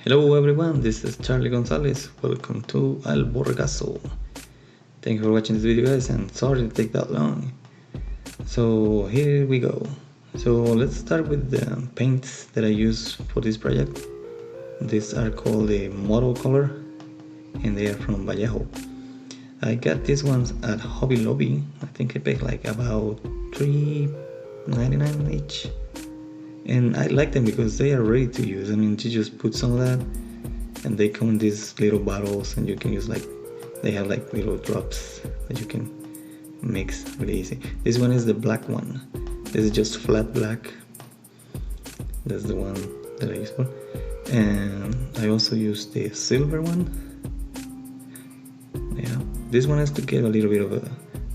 Hello everyone, this is Charlie Gonzalez. Welcome to Al Borregazo. Thank you for watching this video, guys, and sorry to take that long. So here we go. So let's start with the paints that I use for this project. These are called the Model Color and they are from Vallejo. I got these ones at Hobby Lobby. I think I paid like about $3.99 each. And I like them because they are ready to use. I mean, you just put some of that and they come in these little bottles and you can use they have like little drops that you can mix really easy. This one is the black one. This is just flat black. That's the one that I use for. And I also use the silver one. Yeah, this one has to get a little bit of a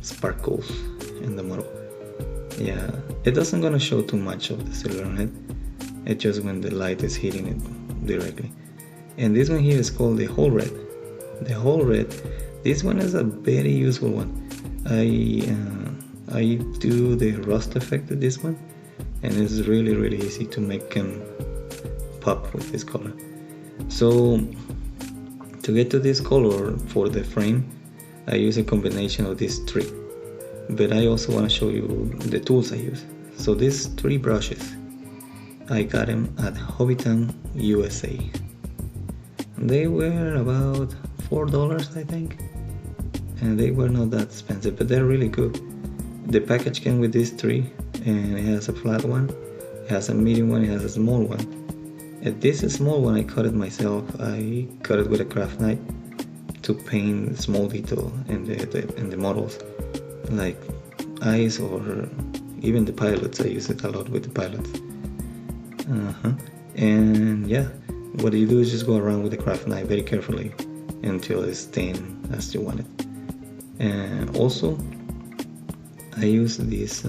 sparkles in the model. Yeah, it doesn't gonna show too much of the silver on it. It's just when the light is hitting it directly. And this one here is called the whole red. The whole red. This one is a very useful one. I do the rust effect with this one, and it's really easy to make them pop with this color. So to get to this color for the frame, I use a combination of these three. But I also want to show you the tools I use. So these three brushes, I got them at Hobbytown, USA. They were about $4, I think, and they were not that expensive, but they're really good. The package came with these three, and it has a flat one, it has a medium one, it has a small one. And this small one I cut it myself. I cut it with a craft knife to paint small detail in the models, like eyes or even the pilots. I use it a lot with the pilots. And yeah, what you do is just go around with the craft knife very carefully until it's thin as you want it. And also I use this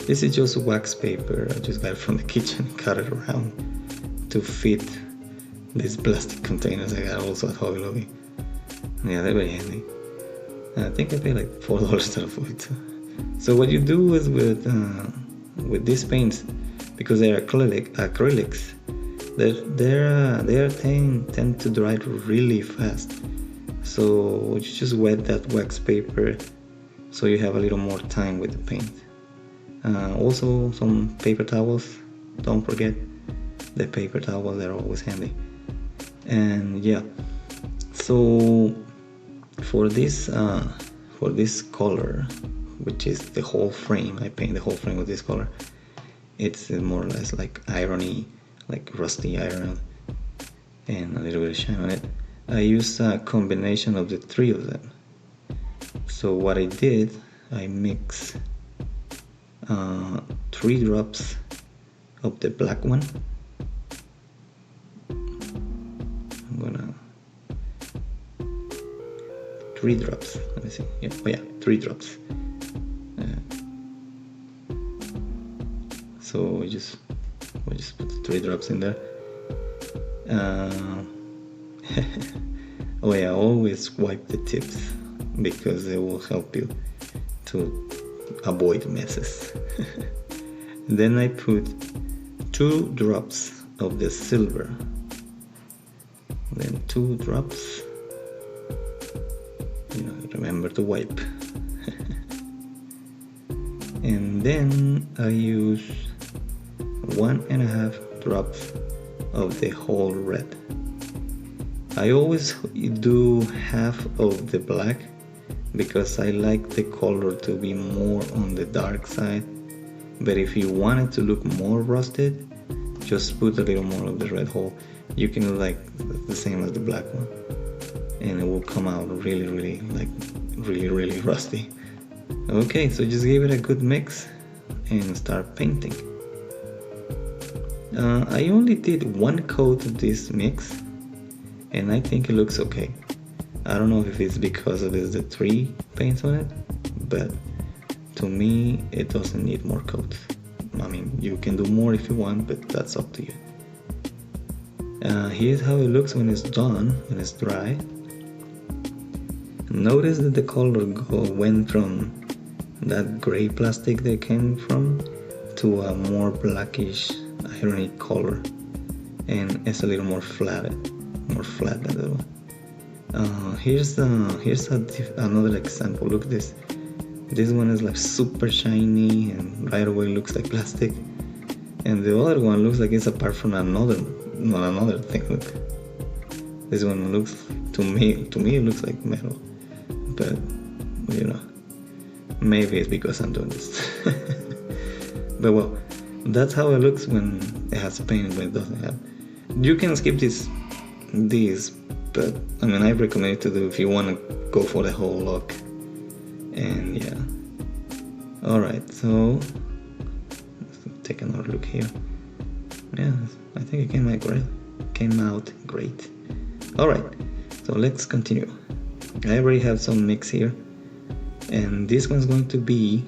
this is just wax paper. I just got it from the kitchen, cut it around to fit these plastic containers I got also at Hobby Lobby. Yeah, they're very handy. I think I paid like $4 for it. So what you do is with these paints, because they're acrylics, they tend to dry really fast. So you just wet that wax paper so you have a little more time with the paint. Also some paper towels. Don't forget the paper towels, they're always handy. And yeah, so for this color, which is the whole frame, I paint the whole frame with this color. It's more or less like irony, like rusty iron, and a little bit of shine on it. I used a combination of the three of them. So what I did, I mixed 3 drops of the black one. I'm gonna 3 drops. Let me see. Yeah, oh yeah, 3 drops. So we just put the 3 drops in there. Oh yeah, always wipe the tips because it will help you to avoid messes. Then I put 2 drops of the silver. Then 2 drops. Remember to wipe. And then I use 1.5 drops of the whole red. I always do half of the black because I like the color to be more on the dark side. But if you want it to look more rusted, just put a little more of the red whole. You can look like the same as the black one, and it will come out really rusty. Okay, so just give it a good mix and start painting. I only did 1 coat of this mix, and I think it looks okay. I don't know if it's because of the 3 paints on it, but to me it doesn't need more coats. I mean, you can do more if you want, but that's up to you. Here's how it looks when it's done, when it's dry. Notice that the color went from that gray plastic they came from to a more blackish irony color. and it's a little more flat than the one. Here's another example. Look, this one is like super shiny and right away looks like plastic, and the other one looks like it's apart from another thing. Look, this one looks, to me it looks like metal, but maybe it's because I'm doing this. But well, that's how it looks when it has paint, when it doesn't have. You can skip these, but I mean, I recommend it to do if you want to go for the whole look. And yeah, alright, so let's take another look here. Yeah, I think it came out great. Alright, so let's continue. I already have some mix here, and this one's going to be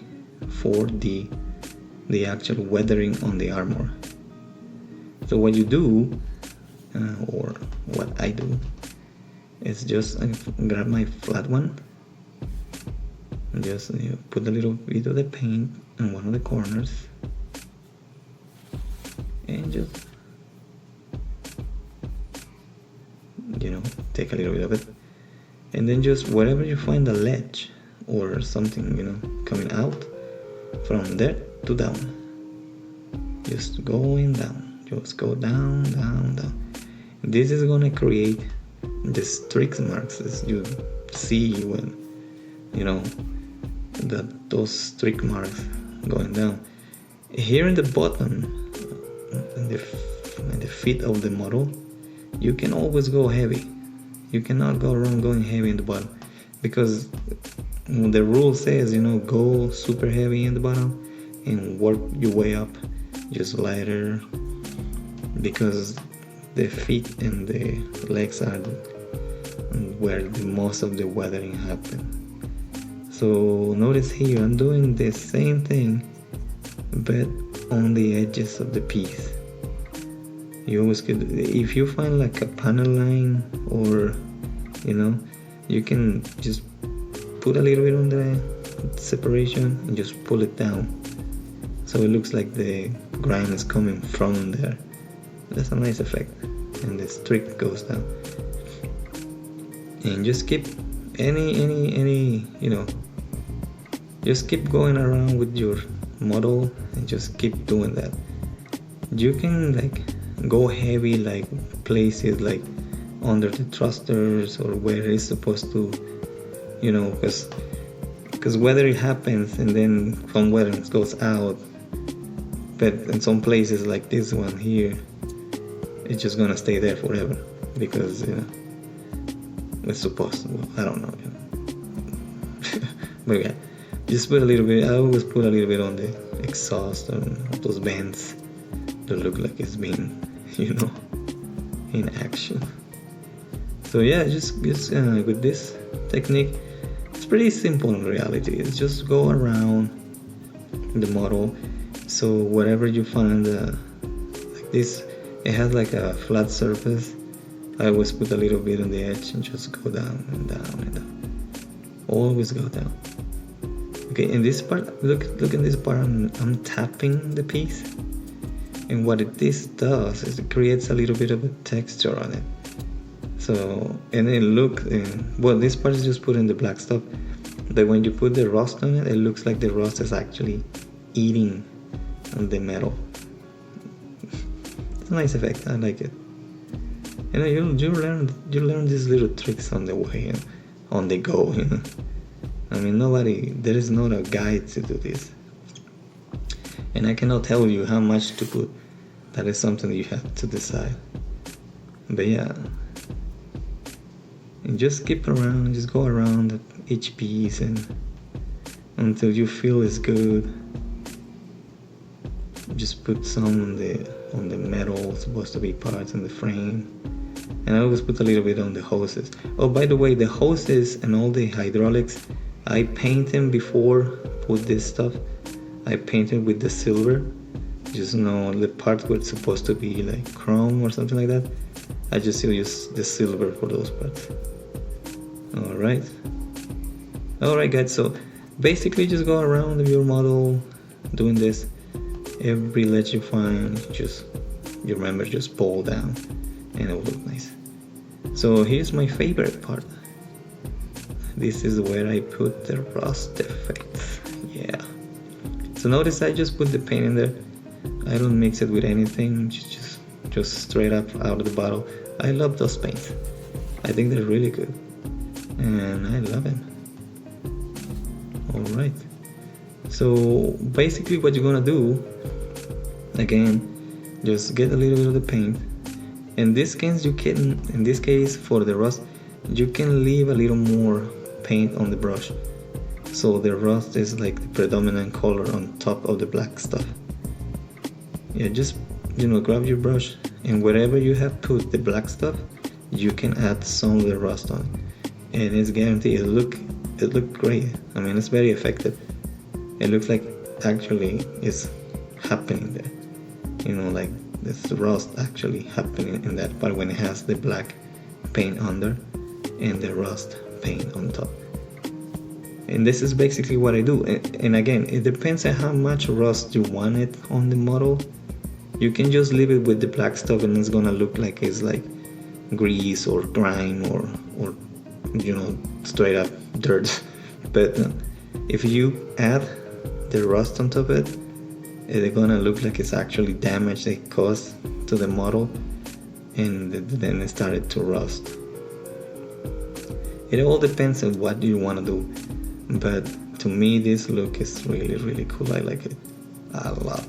for the actual weathering on the armor. So what you do, or what I do, is just grab my flat one and just put a little bit of the paint on one of the corners, and just take a little bit of it, and then just wherever you find a ledge or something coming out, from there to down, just going down, just go down. This is gonna create the streak marks as you see when those streak marks going down. Here in the bottom, in the feet of the model, you can always go heavy. You cannot go wrong going heavy in the bottom, because the rule says go super heavy in the bottom and work your way up just lighter, because the feet and the legs are where the most of the weathering happens. So notice here I'm doing the same thing, but on the edges of the piece. You always could, if you find like a panel line, or you can just put a little bit on the separation and just pull it down, so it looks like the grind is coming from there. That's a nice effect, and the streak goes down. And just keep just keep going around with your model and just keep doing that. You can go heavy places like under the thrusters, or where it's supposed to, because weathering happens and then from weathering it goes out. But in some places like this one here, it's just gonna stay there forever, because it's supposed to. I don't know. But yeah, just put a little bit. I always put a little bit on the exhaust and those vents that look like it's been, in action. So yeah, just with this technique, it's pretty simple in reality. It's just go around the model. So wherever you find like this, it has like a flat surface, I always put a little bit on the edge and just go down and down and down. Always go down. Okay, in this part, look in this part, I'm tapping the piece, and what this does is it creates a little bit of a texture on it. So, and it looks, this part is just putting the black stuff, but when you put the rust on it, it looks like the rust is actually eating on the metal. It's a nice effect, I like it. You learn these little tricks on the way, on the go, I mean, there is not a guide to do this. And I cannot tell you how much to put. That is something you have to decide. But yeah, and just keep around, just go around each piece and until you feel it's good. Just put some on the metal supposed to be parts in the frame. And I always put a little bit on the hoses. Oh, by the way, the hoses and all the hydraulics, I paint them before put this stuff. I painted with the silver. Just the part where it's supposed to be like chrome or something like that, I just use the silver for those parts. Alright guys, so basically just go around your model doing this. Every ledge you find, just you remember, just pull down and it will look nice. So here's my favorite part. This is where I put the rust effects. Yeah. So notice I just put the paint in there. I don't mix it with anything, just straight up out of the bottle. I love those paints. I think they're really good, and I love them. Alright, so basically what you're gonna do, again, just get a little bit of the paint. In this case for the rust, you can leave a little more paint on the brush, so the rust is like the predominant color on top of the black stuff. Yeah, just grab your brush, and wherever you have put the black stuff, you can add some of the rust on it, and it's guaranteed it look great. I mean, it's very effective. It looks like actually it's happening there, like this rust actually happening in that part when it has the black paint under and the rust paint on top. And this is basically what I do. And again, it depends on how much rust you want it on the model. You can just leave it with the black stuff and it's gonna look like it's like grease or grime or straight up dirt. But if you add the rust on top of it, it's gonna look like it's actually damage it caused to the model, and then it started to rust. It all depends on what you want to do, but to me this look is really cool. I like it a lot.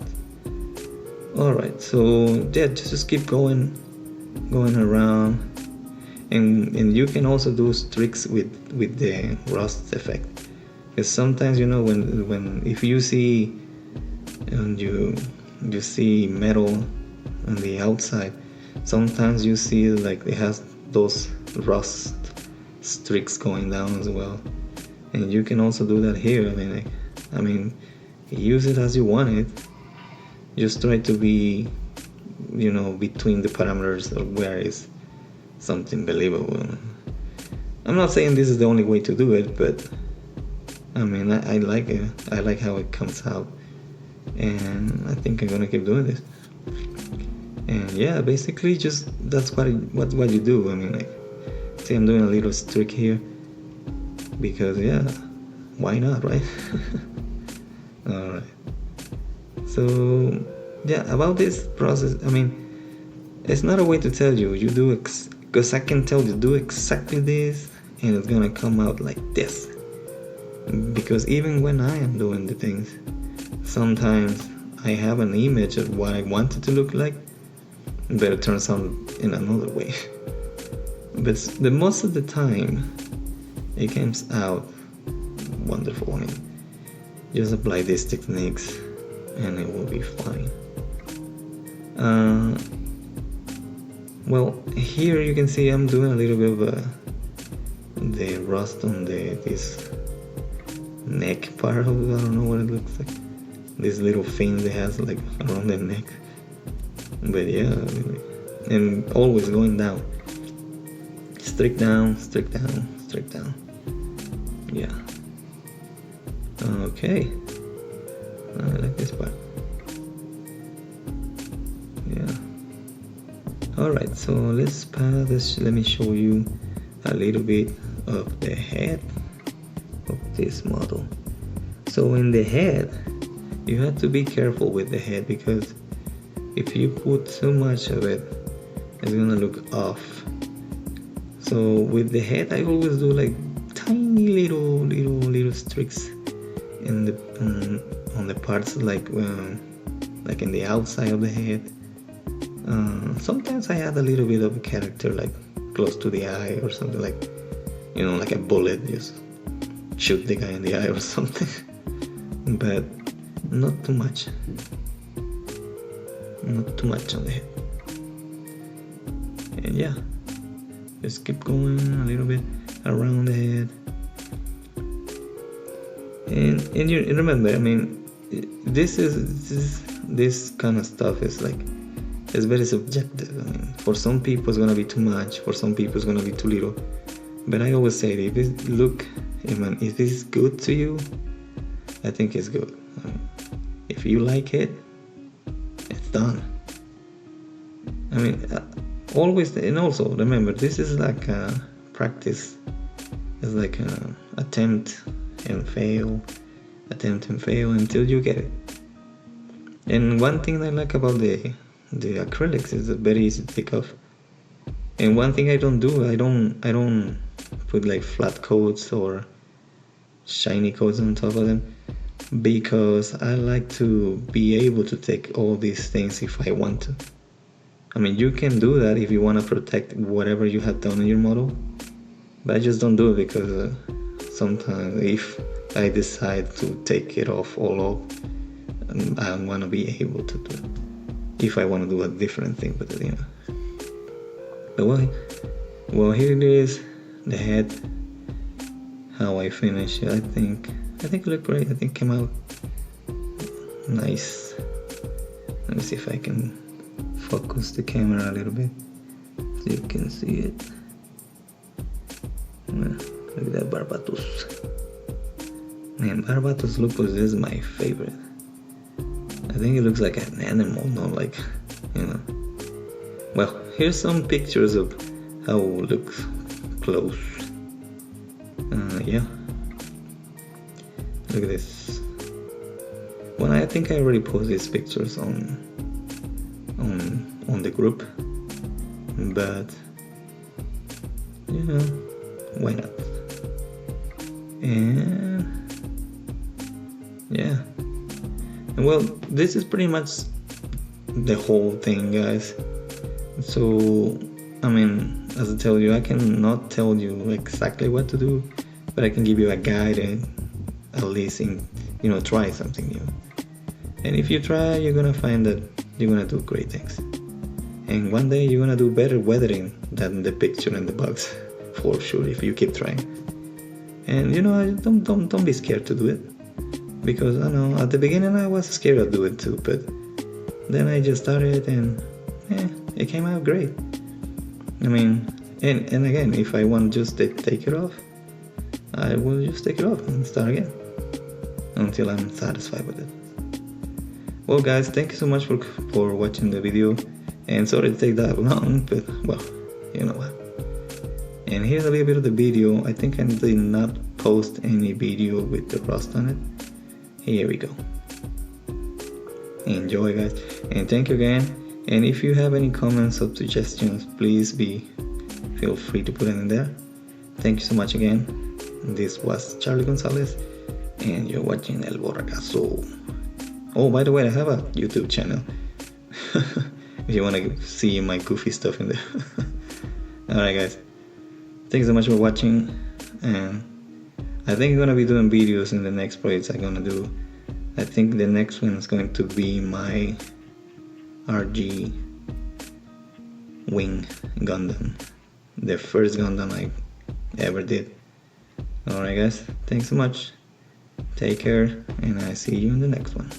Alright, so yeah, just keep going around, and you can also do tricks with the rust effect, because sometimes when if you see and you see metal on the outside, sometimes you see like it has those rust streaks going down as well, and you can also do that here. I mean use it as you want it. Just try to be between the parameters of where is something believable. I'm not saying this is the only way to do it, but I mean I like it. I like how it comes out, and I think I'm gonna keep doing this. And yeah, basically just that's what you do. I mean, like, see, I'm doing a little streak here because yeah, why not, right? All right. So yeah, about this process, I mean, it's not a way to tell you do because I can tell you do exactly this and it's gonna come out like this, because even when I am doing the things, sometimes I have an image of what I want it to look like, but it turns out in another way. But the most of the time it comes out wonderful. I mean, just apply these techniques and it will be fine. Well, here you can see I'm doing a little bit of the rust on this neck part of it. I don't know what it looks like. This little thing that has like around the neck. But yeah, and always going down. Streak down, streak down, streak down. Yeah. Okay. I like this part. Yeah. Alright, so let's pass this. Let me show you a little bit of the head of this model. So in the head, you have to be careful with the head, because if you put too much of it, it's gonna look off. So with the head, I always do like tiny little streaks in the on the parts like in the outside of the head. Sometimes I add a little bit of a character, like close to the eye or something, like like a bullet, just shoot the guy in the eye or something. But not too much. Not too much on the head. And yeah, just keep going a little bit around the head. And you remember, I mean, this kind of stuff is like, it's very subjective. I mean, for some people it's gonna be too much, for some people it's gonna be too little. But I always say, if this is good to you, I think it's good. I mean, if you like it, it's done. I mean, always, and also remember, this is like a practice. It's like a attempt and fail until you get it. And one thing I like about the acrylics is it's very easy to take off. And one thing I don't do, I don't put like flat coats or shiny coats on top of them, because I like to be able to take all these things if I want to. I mean, you can do that if you want to protect whatever you have done in your model, but I just don't do it because sometimes if I decide to take it off all off, I want to be able to do it if I want to do a different thing with it, you know. But well, here it is, the head, how I finished it. I think it looked great. I think it came out nice. Let me see if I can focus the camera a little bit so you can see it. Look at that Barbatos. Man, Barbatos Lupus is my favorite. I think it looks like an animal, not like, you know. Well, here's some pictures of how it looks close. Yeah. Look at this. Well, I think I already posted these pictures on the group, but you know, why not? And yeah. And well, this is pretty much the whole thing, guys. So, I mean, as I tell you, I cannot tell you exactly what to do, but I can give you a guide and at least try something new. And if you try, you're gonna find that you're gonna do great things. And one day you're gonna do better weathering than the picture in the box, for sure, if you keep trying. And don't be scared to do it, because I know at the beginning I was scared to do it too, but then I just started and it came out great. I mean, and again, if I want just to take it off, I will just take it off and start again until I'm satisfied with it. Well, guys, thank you so much for watching the video, and sorry to take that long, but well, you know what. And here's a little bit of the video. I think I did not post any video with the rust on it. Here we go. Enjoy, guys, and thank you again. And if you have any comments or suggestions, please feel free to put it in there. Thank you so much again. This was Charlie Gonzalez, and you're watching El Borrregazo. Oh, by the way, I have a YouTube channel. If you want to see my goofy stuff in there. Alright, guys. Thanks so much for watching. And I think I'm going to be doing videos in the next projects I'm going to do. I think the next one is going to be my RG Wing Gundam. The first Gundam I ever did. Alright, guys. Thanks so much. Take care, and I see you in the next one.